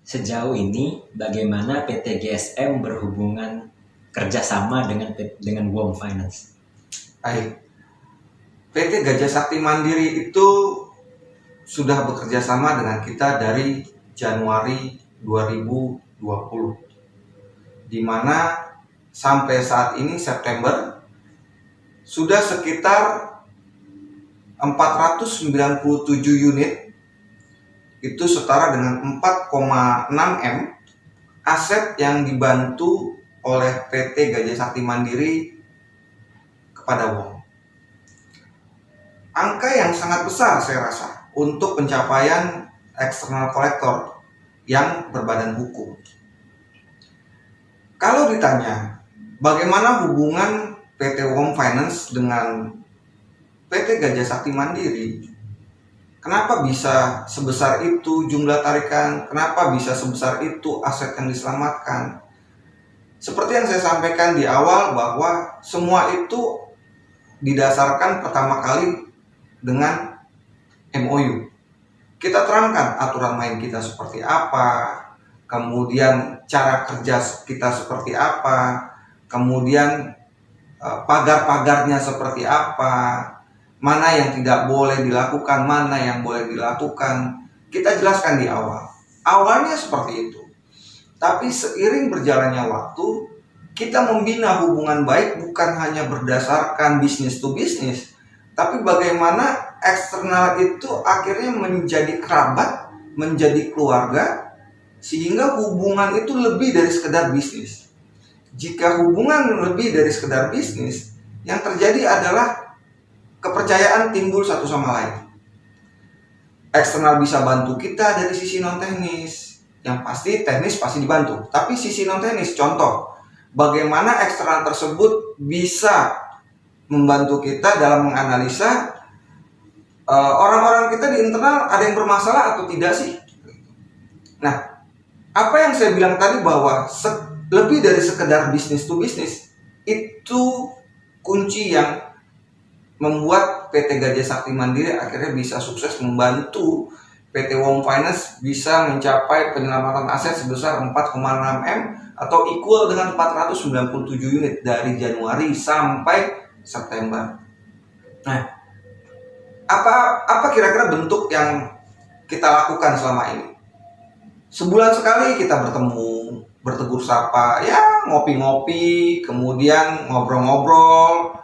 Sejauh ini, bagaimana PT GSM berhubungan kerjasama dengan WOM Finance? Baik, PT Gajah Sakti Mandiri itu sudah bekerja sama dengan kita dari Januari 2020, di mana sampai saat ini September sudah sekitar 497 unit, itu setara dengan 4,6 M aset yang dibantu oleh PT Gajah Sakti Mandiri kepada WOM. Angka yang sangat besar saya rasa untuk pencapaian eksternal kolektor yang berbadan hukum. Kalau ditanya bagaimana hubungan PT WOM Finance dengan PT Gajah Sakti Mandiri, kenapa bisa sebesar itu jumlah tarikan, kenapa bisa sebesar itu aset yang diselamatkan? Seperti yang saya sampaikan di awal bahwa semua itu didasarkan pertama kali dengan MOU. Kita terangkan aturan main kita seperti apa, kemudian cara kerja kita seperti apa, kemudian pagar-pagarnya seperti apa, mana yang tidak boleh dilakukan, mana yang boleh dilakukan. Kita jelaskan di awal. Awalnya seperti itu. Tapi seiring berjalannya waktu, kita membina hubungan baik bukan hanya berdasarkan bisnis to bisnis, tapi bagaimana eksternal itu akhirnya menjadi kerabat, menjadi keluarga, sehingga hubungan itu lebih dari sekedar bisnis. Jika hubungan lebih dari sekedar bisnis, yang terjadi adalah kepercayaan timbul satu sama lain. Eksternal bisa bantu kita dari sisi non teknis, yang pasti teknis pasti dibantu. Tapi sisi non teknis, contoh, bagaimana eksternal tersebut bisa membantu kita dalam menganalisa orang-orang kita di internal ada yang bermasalah atau tidak sih. Nah, apa yang saya bilang tadi bahwa lebih dari sekedar bisnis to bisnis, itu kunci yang membuat PT Gajah Sakti Mandiri akhirnya bisa sukses membantu PT WOM Finance bisa mencapai penyelamatan aset sebesar 4,6 M atau equal dengan 497 unit dari Januari sampai September. Nah, apa kira-kira bentuk yang kita lakukan selama ini? Sebulan sekali kita bertemu, bertegur sapa, ya ngopi-ngopi, kemudian ngobrol-ngobrol,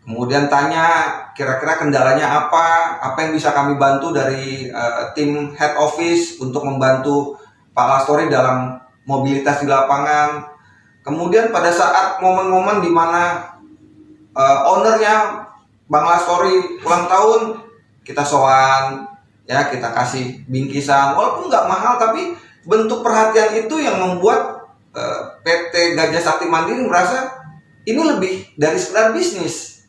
kemudian tanya kira-kira kendalanya apa yang bisa kami bantu dari tim head office untuk membantu Pak Lastori dalam mobilitas di lapangan. Kemudian pada saat momen-momen di mana ownernya Bang Lastori ulang tahun, kita sowan, ya kita kasih bingkisan, walaupun nggak mahal tapi bentuk perhatian itu yang membuat PT Gajah Sakti Mandiri merasa ini lebih dari sekedar bisnis.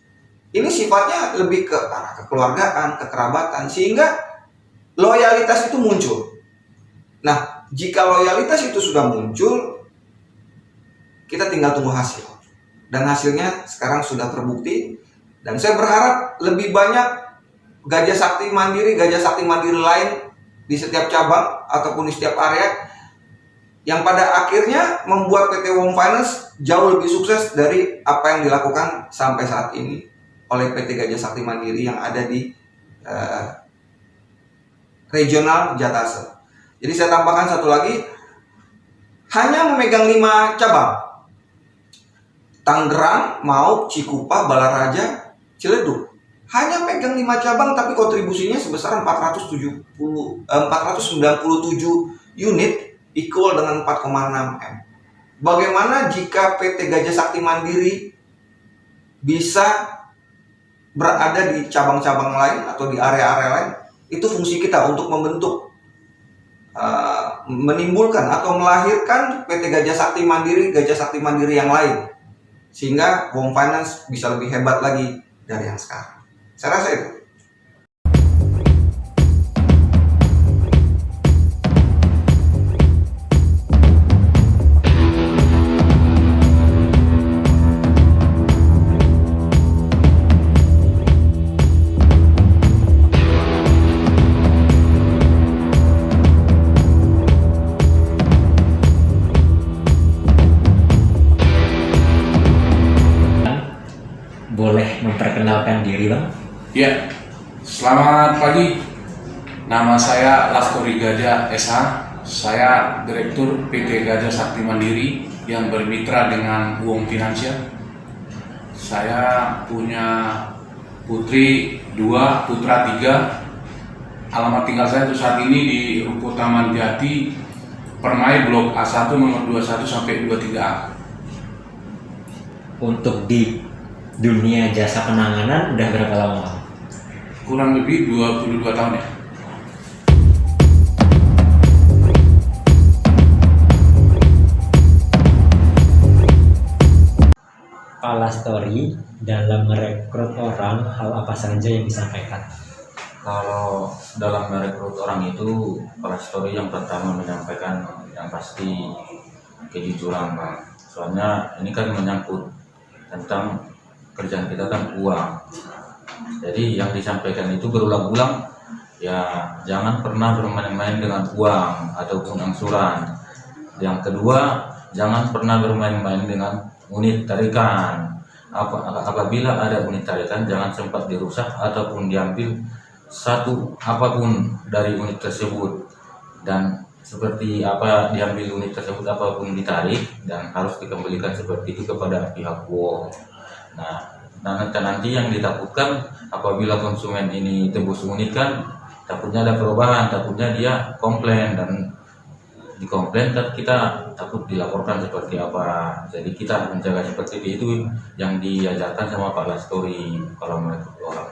Ini sifatnya lebih ke arah kekeluargaan, kekerabatan, sehingga loyalitas itu muncul. Nah, jika loyalitas itu sudah muncul, kita tinggal tunggu hasil. Dan hasilnya sekarang sudah terbukti. Dan saya berharap lebih banyak Gajah Sakti Mandiri lain di setiap cabang ataupun di setiap area yang pada akhirnya membuat PT Wom Finance jauh lebih sukses dari apa yang dilakukan sampai saat ini oleh PT Gajah Sakti Mandiri yang ada di regional Jatase. Jadi saya tambahkan satu lagi, hanya memegang 5 cabang: Tangerang, Mauk, Cikupa, Balaraja, Ciledug. Hanya pegang 5 cabang tapi kontribusinya sebesar 497 unit equal dengan 4,6 M. Bagaimana jika PT Gajah Sakti Mandiri bisa berada di cabang-cabang lain atau di area-area lain? Itu fungsi kita untuk membentuk, menimbulkan atau melahirkan PT Gajah Sakti Mandiri yang lain, sehingga Wom Finance bisa lebih hebat lagi dari yang sekarang. Saya rasa itu. Boleh memperkenalkan diri, Bang? Ya, selamat pagi. Nama saya Lastori Gajah SH. Saya Direktur PT Gajah Sakti Mandiri yang bermitra dengan Wom Financial. Saya punya putri 2, putra 3. Alamat tinggal saya itu saat ini di Ruko Taman Jati, Permai Blok A1 nomor 21 sampai 23A. Untuk di dunia jasa penanganan udah berapa lama, Bang? Kurang lebih 22 tahun ya. Pak Lastori dalam merekrut orang, hal apa saja yang disampaikan? Kalau dalam merekrut orang itu, Pak Lastori yang pertama menyampaikan yang pasti kejujuran, Bang. Soalnya ini kan menyangkut tentang kerjaan kita kan uang. Jadi yang disampaikan itu berulang-ulang, ya jangan pernah bermain-main dengan uang ataupun angsuran. Yang kedua, jangan pernah bermain-main dengan unit tarikan. Apabila ada unit tarikan, jangan sempat dirusak ataupun diambil satu apapun dari unit tersebut. Dan seperti apa diambil unit tersebut apapun ditarik dan harus dikembalikan seperti itu kepada pihak WOM. Nah, nanti yang ditakutkan apabila konsumen ini tebus unit kan takutnya ada perubahan, takutnya dia komplain, dan dikomplain kan kita takut dilaporkan seperti apa. Jadi kita menjaga seperti itu yang diajarkan sama Pak Lastori kalau merekrut orang.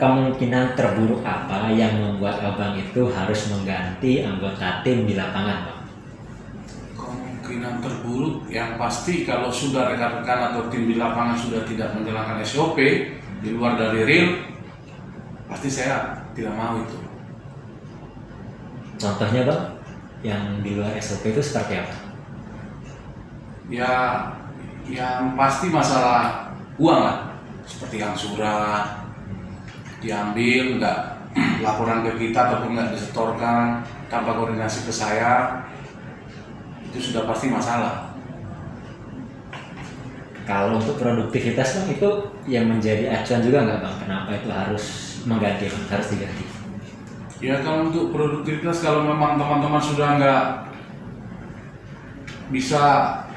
Kemungkinan terburuk apa yang membuat Abang itu harus mengganti anggota tim di lapangan, Bang? Kemungkinan terburuk yang pasti kalau sudah rekan-rekan atau tim di lapangan sudah tidak menjalankan SOP di luar dari real, pasti saya tidak mau itu. Contohnya, Bang, yang di luar SOP itu seperti apa? Ya, yang pasti masalah uang lah, seperti angsuran diambil, nggak laporan ke kita ataupun nggak disetorkan tanpa koordinasi ke saya, itu sudah pasti masalah. Kalau untuk produktivitas, Bang, itu yang menjadi acuan juga nggak, Bang? Kenapa itu harus mengganti, Bang? Harus diganti? Ya kalau untuk produktivitas, kalau memang teman-teman sudah nggak bisa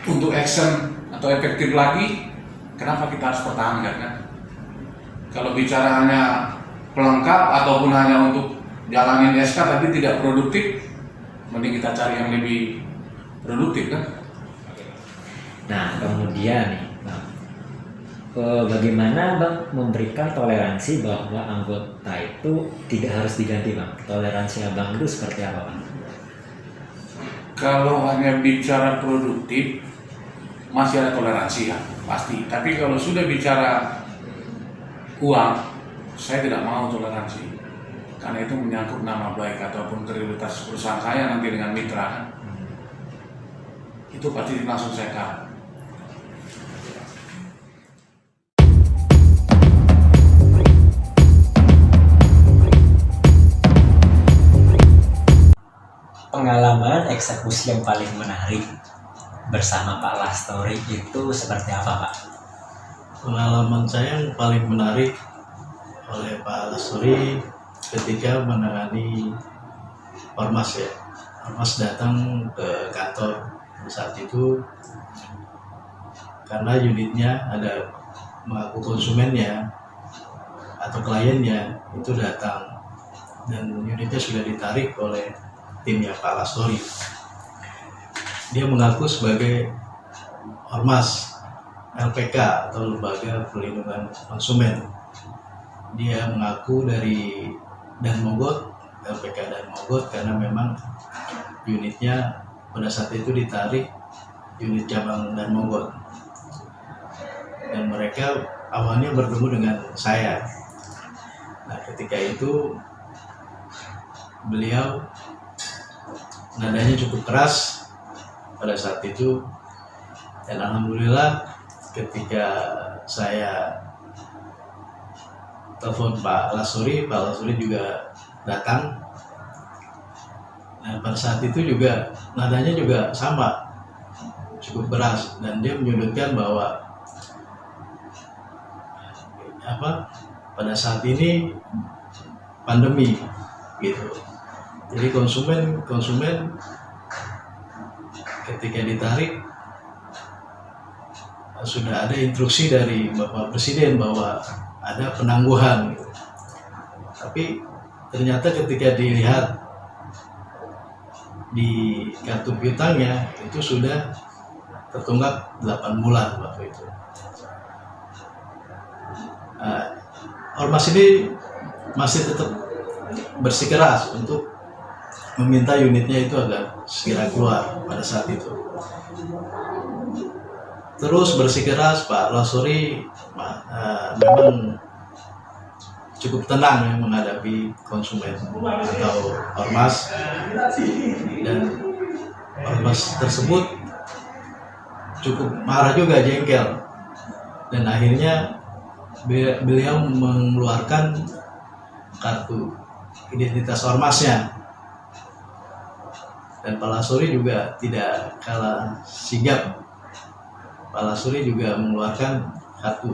untuk action atau efektif lagi, kenapa kita harus pertahankan, kan? Kalau bicara hanya pelengkap ataupun hanya untuk jalanin SK tapi tidak produktif, mending kita cari yang lebih produktif, kan? Nah, kemudian nih, Bang, bagaimana Bang memberikan toleransi bahwa anggota itu tidak harus diganti, Bang? Toleransi Abang itu seperti apa, Bang? Kalau hanya bicara produktif, masih ada toleransi ya, pasti. Tapi kalau sudah bicara uang, saya tidak mau toleransi. Karena itu menyangkut nama baik ataupun kredibilitas perusahaan saya nanti dengan mitra kan. Itu pasti langsung saya cut. Pengalaman eksekusi yang paling menarik bersama Pak Lastori itu seperti apa, Pak? Pengalaman saya yang paling menarik oleh Pak Lastori ketika menangani ormas ya. Ormas datang ke kantor saat itu karena unitnya ada mengaku konsumennya atau kliennya itu datang dan unitnya sudah ditarik oleh timnya Pak Lastori. Dia mengaku sebagai ormas LPK atau Lembaga Perlindungan Konsumen. Dia mengaku dari Dan Mogot, LPK Dan Mogot, karena memang unitnya pada saat itu ditarik unit cabang Dan Mogot. Dan mereka awalnya bertemu dengan saya. Nah, ketika itu beliau nadanya cukup keras pada saat itu, dan alhamdulillah ketika saya telepon Pak Lastori juga datang. Nah, pada saat itu juga nadanya juga sama, cukup keras, dan dia menyudutkan bahwa pada saat ini pandemi gitu. Jadi konsumen ketika ditarik sudah ada instruksi dari Bapak Presiden bahwa ada penangguhan gitu. Tapi ternyata ketika dilihat di kartu piutangnya itu sudah tertunggak 8 bulan waktu itu. Ormas ini masih tetap bersikeras untuk meminta unitnya itu agar segera keluar pada saat itu. Terus bersikeras, Pak Lastori memang cukup tenang ya menghadapi konsumen atau ormas, dan ormas tersebut cukup marah juga, jengkel, dan akhirnya beliau mengeluarkan kartu identitas ormasnya. Dan Pak Lastori juga tidak kalah sigap. Pak Lastori juga mengeluarkan kartu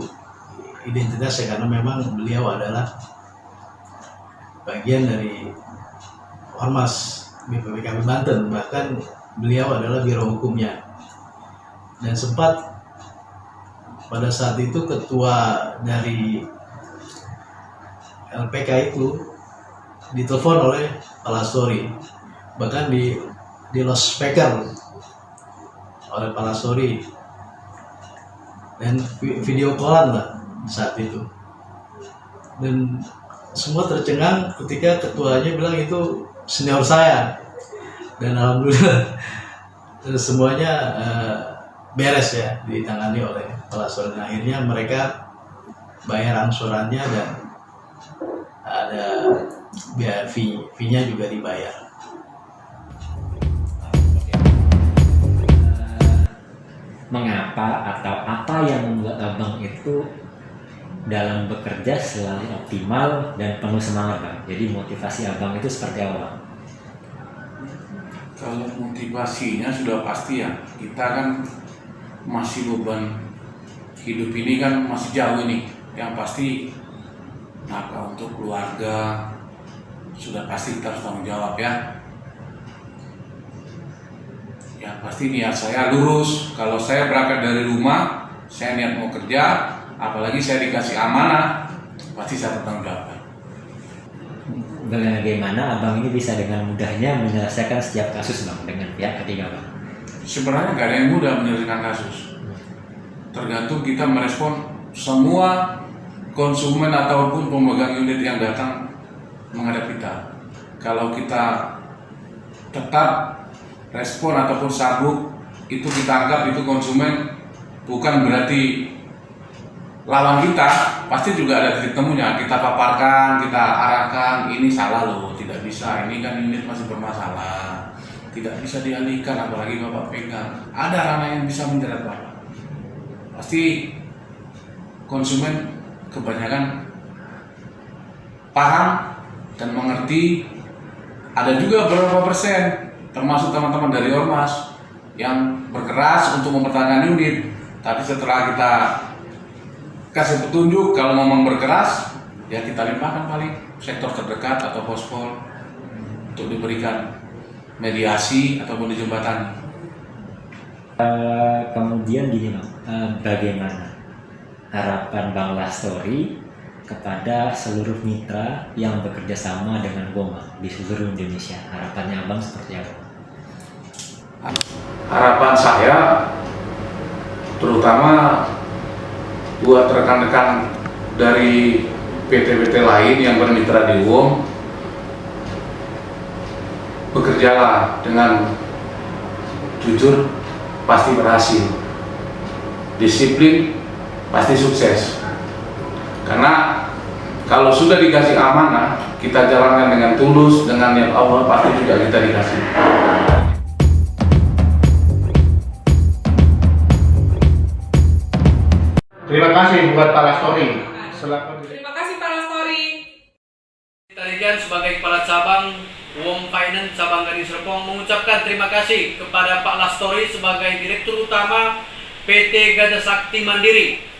identitasnya karena memang beliau adalah bagian dari ormas BPPKB Banten, bahkan beliau adalah biro hukumnya. Dan sempat pada saat itu ketua dari LPK itu ditelepon oleh Pak Lastori, bahkan di loudspeaker oleh Pak Lastori, dan video callan lah saat itu. Dan semua tercengang ketika ketuanya bilang itu senior saya, dan alhamdulillah semuanya beres ya, ditangani oleh Pak Lastori. Akhirnya mereka bayar angsurannya dan ada biaya fee-nya juga dibayar. Mengapa atau apa yang membuat abang itu dalam bekerja selalu optimal dan penuh semangat, Bang? Jadi motivasi abang itu seperti apa, Bang? Kalau motivasinya sudah pasti ya, kita kan masih beban hidup ini kan masih jauh nih. Yang pasti untuk keluarga sudah pasti kita harus tanggung jawab ya. Yang pasti niat saya lurus. Kalau saya berangkat dari rumah, saya niat mau kerja, apalagi saya dikasih amanah, pasti saya bertanggung jawab. Bagaimana abang ini bisa dengan mudahnya menyelesaikan setiap kasus, Bang, dengan pihak ketiga, Bang? Sebenarnya gak ada yang mudah menyelesaikan kasus. Tergantung kita merespon semua konsumen ataupun pemegang unit yang datang menghadap kita. Kalau kita tetap respon ataupun sabuk, itu kita anggap itu konsumen bukan berarti lawan kita, pasti juga ada titik temunya. Kita paparkan, kita arahkan, ini salah loh, tidak bisa, ini kan unit masih bermasalah, tidak bisa dialihkan, apalagi Bapak pegang. Ada ranah yang bisa menjerat Bapak. Pasti konsumen kebanyakan paham dan mengerti. Ada juga beberapa persen, termasuk teman-teman dari Ormas yang berkeras untuk mempertahankan unit. Tapi setelah kita kasih petunjuk kalau memang berkeras, ya kita limpahkan paling sektor terdekat atau pospol untuk diberikan mediasi ataupun dijembatani. Kemudian gini Bang, bagaimana harapan Bang Lastori kepada seluruh mitra yang bekerja sama dengan Goma di seluruh Indonesia? Harapannya Abang seperti apa? Harapan saya terutama buat rekan-rekan dari PT-PT lain yang bermitra di WOM, bekerjalah dengan jujur, pasti berhasil. Disiplin, pasti sukses. Karena kalau sudah dikasih amanah, kita jalankan dengan tulus, dengan niat Allah, pasti juga kita dikasih. Terima kasih buat Pak Lastori. Terima kasih Pak Lastori. Tarigan sebagai Kepala Cabang WOM Finance Cabang Gading Serpong mengucapkan terima kasih kepada Pak Lastori sebagai Direktur Utama PT Gajah Sakti Mandiri